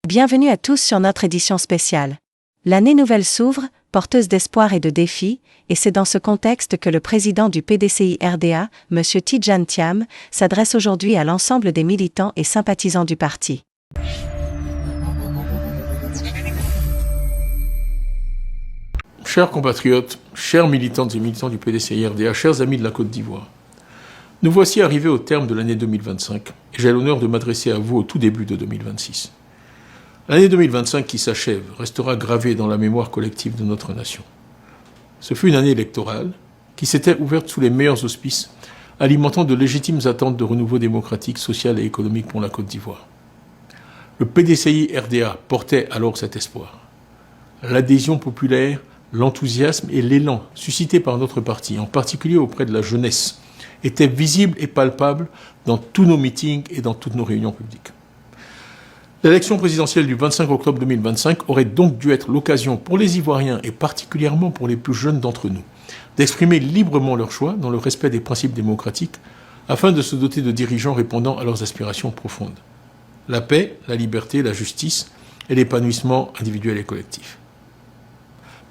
Bienvenue à tous sur notre édition spéciale. L'année nouvelle s'ouvre, porteuse d'espoir et de défis, et c'est dans ce contexte que le président du PDCI-RDA, M. Tidjane Thiam, s'adresse aujourd'hui à l'ensemble des militants et sympathisants du parti. Chers compatriotes, chers militantes et militants du PDCI-RDA, chers amis de la Côte d'Ivoire, nous voici arrivés au terme de l'année 2025 et j'ai l'honneur de m'adresser à vous au tout début de 2026. L'année 2025 qui s'achève restera gravée dans la mémoire collective de notre nation. Ce fut une année électorale qui s'était ouverte sous les meilleurs auspices, alimentant de légitimes attentes de renouveau démocratique, social et économique pour la Côte d'Ivoire. Le PDCI-RDA portait alors cet espoir. L'adhésion populaire, l'enthousiasme et l'élan suscités par notre parti, en particulier auprès de la jeunesse, étaient visibles et palpables dans tous nos meetings et dans toutes nos réunions publiques. L'élection présidentielle du 25 octobre 2025 aurait donc dû être l'occasion pour les Ivoiriens et particulièrement pour les plus jeunes d'entre nous d'exprimer librement leur choix dans le respect des principes démocratiques afin de se doter de dirigeants répondant à leurs aspirations profondes. La paix, la liberté, la justice et l'épanouissement individuel et collectif.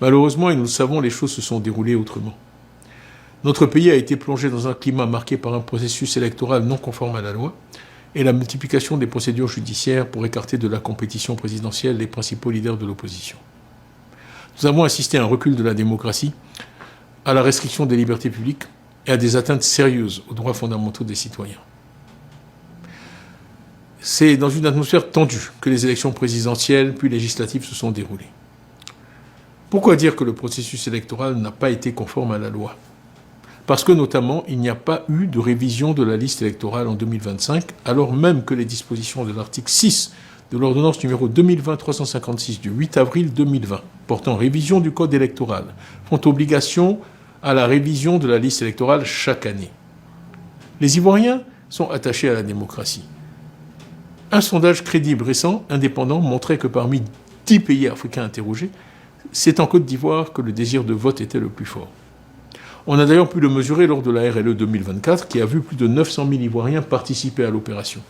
Malheureusement, et nous le savons, les choses se sont déroulées autrement. Notre pays a été plongé dans un climat marqué par un processus électoral non conforme à la loi et la multiplication des procédures judiciaires pour écarter de la compétition présidentielle les principaux leaders de l'opposition. Nous avons assisté à un recul de la démocratie, à la restriction des libertés publiques et à des atteintes sérieuses aux droits fondamentaux des citoyens. C'est dans une atmosphère tendue que les élections présidentielles puis législatives se sont déroulées. Pourquoi dire que le processus électoral n'a pas été conforme à la loi ? Parce que notamment, il n'y a pas eu de révision de la liste électorale en 2025, alors même que les dispositions de l'article 6 de l'ordonnance numéro 2020-356 du 8 avril 2020, portant révision du code électoral, font obligation à la révision de la liste électorale chaque année. Les Ivoiriens sont attachés à la démocratie. Un sondage crédible récent, indépendant, montrait que parmi 10 pays africains interrogés, c'est en Côte d'Ivoire que le désir de vote était le plus fort. On a d'ailleurs pu le mesurer lors de la RLE 2024, qui a vu plus de 900 000 Ivoiriens participer à l'opération.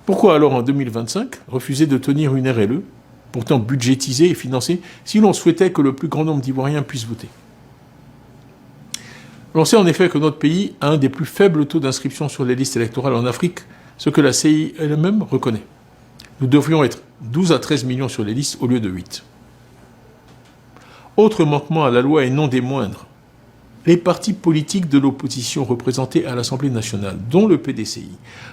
Pourquoi alors en 2025 refuser de tenir une RLE, pourtant budgétisée et financée, si l'on souhaitait que le plus grand nombre d'Ivoiriens puissent voter ? L'on sait en effet que notre pays a un des plus faibles taux d'inscription sur les listes électorales en Afrique, ce que la CEI elle-même reconnaît. Nous devrions être 12 à 13 millions sur les listes au lieu de 8. Autre manquement à la loi et non des moindres, les partis politiques de l'opposition représentés à l'Assemblée nationale, dont le PDCI,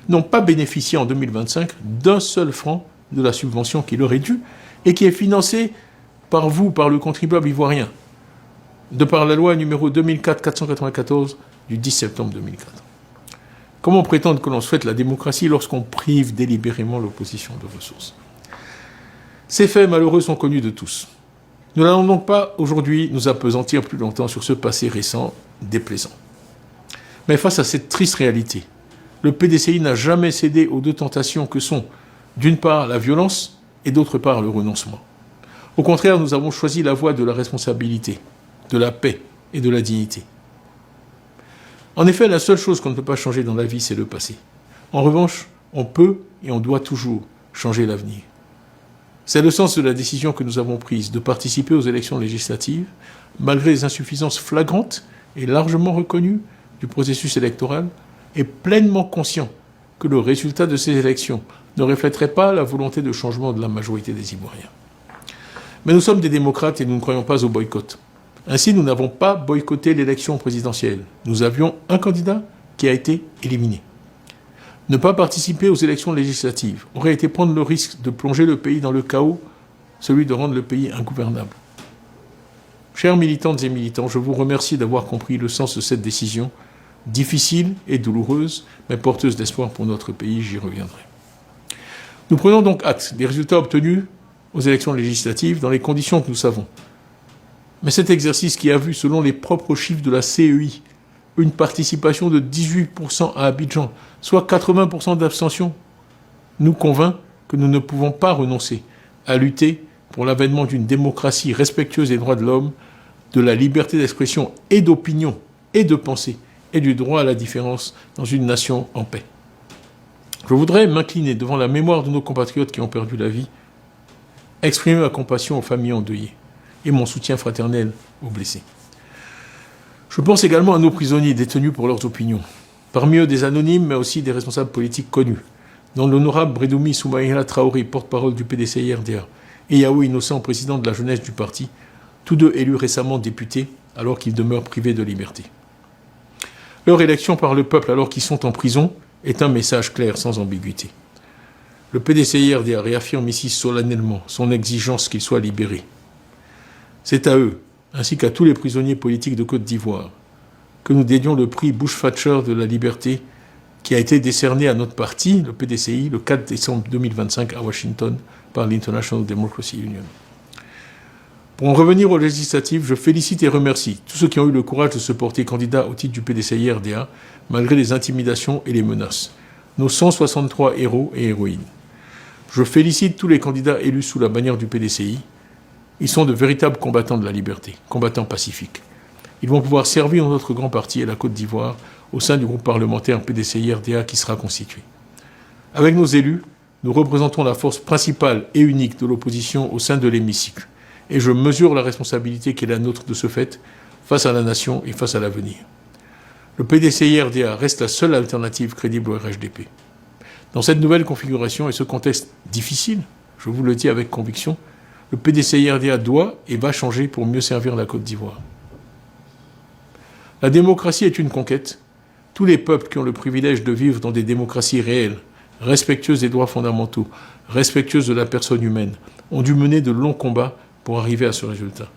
n'ont pas bénéficié en 2025 d'un seul franc de la subvention qui leur est due et qui est financée par vous, par le contribuable ivoirien, de par la loi numéro 2004-494 du 10 septembre 2004. Comment prétendre que l'on souhaite la démocratie lorsqu'on prive délibérément l'opposition de ressources ? Ces faits malheureux sont connus de tous. Nous n'allons donc pas aujourd'hui nous appesantir plus longtemps sur ce passé récent déplaisant. Mais face à cette triste réalité, le PDCI n'a jamais cédé aux deux tentations que sont, d'une part, la violence et d'autre part, le renoncement. Au contraire, nous avons choisi la voie de la responsabilité, de la paix et de la dignité. En effet, la seule chose qu'on ne peut pas changer dans la vie, c'est le passé. En revanche, on peut et on doit toujours changer l'avenir. C'est le sens de la décision que nous avons prise de participer aux élections législatives, malgré les insuffisances flagrantes et largement reconnues du processus électoral, et pleinement conscient que le résultat de ces élections ne reflèterait pas la volonté de changement de la majorité des Ivoiriens. Mais nous sommes des démocrates et nous ne croyons pas au boycott. Ainsi, nous n'avons pas boycotté l'élection présidentielle. Nous avions un candidat qui a été éliminé. Ne pas participer aux élections législatives aurait été prendre le risque de plonger le pays dans le chaos, celui de rendre le pays ingouvernable. Chers militantes et militants, je vous remercie d'avoir compris le sens de cette décision, difficile et douloureuse, mais porteuse d'espoir pour notre pays, j'y reviendrai. Nous prenons donc acte des résultats obtenus aux élections législatives dans les conditions que nous savons. Mais cet exercice qui a vu, selon les propres chiffres de la CEI, une participation de 18% à Abidjan, soit 80% d'abstention, nous convainc que nous ne pouvons pas renoncer à lutter pour l'avènement d'une démocratie respectueuse des droits de l'homme, de la liberté d'expression et d'opinion et de pensée, et du droit à la différence dans une nation en paix. Je voudrais m'incliner devant la mémoire de nos compatriotes qui ont perdu la vie exprimer ma compassion aux familles endeuillées et mon soutien fraternel aux blessés. Je pense également à nos prisonniers détenus pour leurs opinions. Parmi eux, des anonymes, mais aussi des responsables politiques connus, dont l'honorable Brédoumi Soumaïla Traoré, porte-parole du PDCI-RDA, et Yahou Innocent, président de la jeunesse du parti, tous deux élus récemment députés, alors qu'ils demeurent privés de liberté. Leur élection par le peuple, alors qu'ils sont en prison, est un message clair, sans ambiguïté. Le PDCI-RDA réaffirme ici solennellement son exigence qu'ils soient libérés. C'est à eux, ainsi qu'à tous les prisonniers politiques de Côte d'Ivoire, que nous dédions le prix Bush-Thatcher de la liberté qui a été décerné à notre parti, le PDCI, le 4 décembre 2025 à Washington par l'International Democracy Union. Pour en revenir aux législatives, je félicite et remercie tous ceux qui ont eu le courage de se porter candidat au titre du PDCI-RDA, malgré les intimidations et les menaces. Nos 163 héros et héroïnes. Je félicite tous les candidats élus sous la bannière du PDCI. Ils sont de véritables combattants de la liberté, combattants pacifiques. Ils vont pouvoir servir notre grand parti et la Côte d'Ivoire au sein du groupe parlementaire PDCI-RDA qui sera constitué. Avec nos élus, nous représentons la force principale et unique de l'opposition au sein de l'hémicycle. Et je mesure la responsabilité qui est la nôtre de ce fait face à la nation et face à l'avenir. Le PDCI-RDA reste la seule alternative crédible au RHDP. Dans cette nouvelle configuration et ce contexte difficile, je vous le dis avec conviction, le PDCI-RDA doit et va changer pour mieux servir la Côte d'Ivoire. La démocratie est une conquête. Tous les peuples qui ont le privilège de vivre dans des démocraties réelles, respectueuses des droits fondamentaux, respectueuses de la personne humaine, ont dû mener de longs combats pour arriver à ce résultat.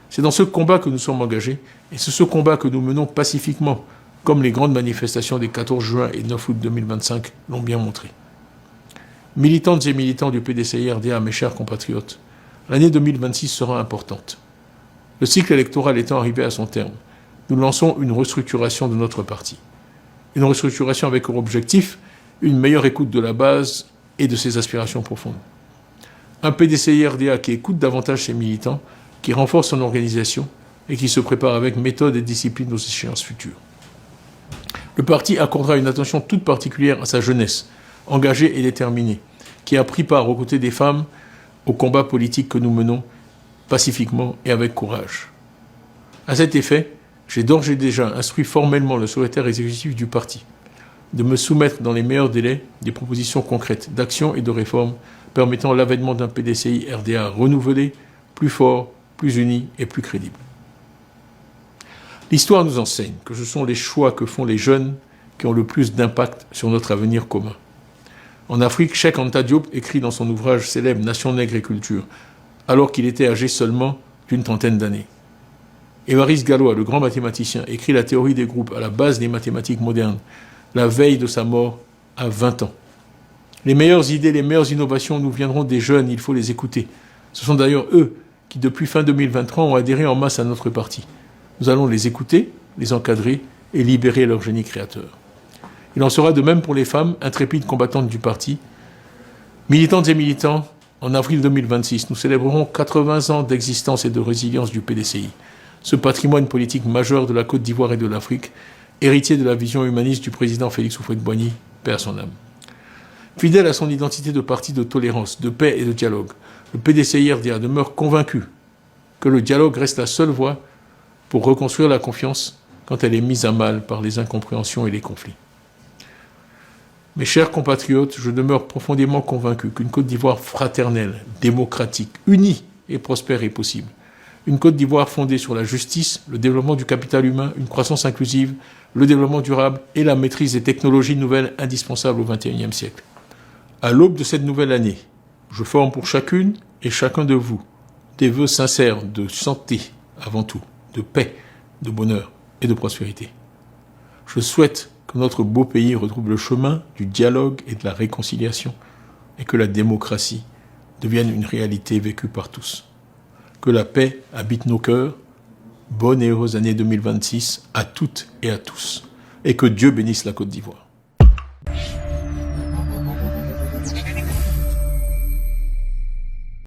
C'est dans ce combat que nous sommes engagés, et c'est ce combat que nous menons pacifiquement, comme les grandes manifestations des 14 juin et 9 août 2025 l'ont bien montré. Militantes et militants du PDCI-RDA, mes chers compatriotes, l'année 2026 sera importante. Le cycle électoral étant arrivé à son terme, nous lançons une restructuration de notre parti. Une restructuration avec pour objectif une meilleure écoute de la base et de ses aspirations profondes. Un PDCI-RDA qui écoute davantage ses militants, qui renforce son organisation et qui se prépare avec méthode et discipline aux échéances futures. Le parti accordera une attention toute particulière à sa jeunesse, engagée et déterminée, qui a pris part aux côtés des femmes au combat politique que nous menons pacifiquement et avec courage. À cet effet, j'ai d'ores et déjà instruit formellement le secrétaire exécutif du parti de me soumettre dans les meilleurs délais des propositions concrètes d'action et de réforme permettant l'avènement d'un PDCI-RDA renouvelé, plus fort, plus uni et plus crédible. L'histoire nous enseigne que ce sont les choix que font les jeunes qui ont le plus d'impact sur notre avenir commun. En Afrique, Cheikh Anta Diop écrit dans son ouvrage célèbre « Nation nègre et culture », alors qu'il était âgé seulement d'une trentaine d'années. Évariste Galois, le grand mathématicien, écrit la théorie des groupes à la base des mathématiques modernes, la veille de sa mort à 20 ans. Les meilleures idées, les meilleures innovations nous viendront des jeunes, il faut les écouter. Ce sont d'ailleurs eux qui, depuis fin 2023, ont adhéré en masse à notre parti. Nous allons les écouter, les encadrer et libérer leur génie créateur. Il en sera de même pour les femmes, intrépides combattantes du parti. Militantes et militants, en avril 2026, nous célébrerons 80 ans d'existence et de résilience du PDCI, ce patrimoine politique majeur de la Côte d'Ivoire et de l'Afrique, héritier de la vision humaniste du président Félix Houphouët-Boigny, paix à son âme. Fidèle à son identité de parti de tolérance, de paix et de dialogue, le PDCI-RDA demeure convaincu que le dialogue reste la seule voie pour reconstruire la confiance quand elle est mise à mal par les incompréhensions et les conflits. Mes chers compatriotes, je demeure profondément convaincu qu'une Côte d'Ivoire fraternelle, démocratique, unie et prospère est possible. Une Côte d'Ivoire fondée sur la justice, le développement du capital humain, une croissance inclusive, le développement durable et la maîtrise des technologies nouvelles indispensables au XXIe siècle. À l'aube de cette nouvelle année, je forme pour chacune et chacun de vous des vœux sincères de santé avant tout, de paix, de bonheur et de prospérité. Je souhaite que notre beau pays retrouve le chemin du dialogue et de la réconciliation et que la démocratie devienne une réalité vécue par tous. Que la paix habite nos cœurs. Bonne et heureuse année 2026 à toutes et à tous. Et que Dieu bénisse la Côte d'Ivoire.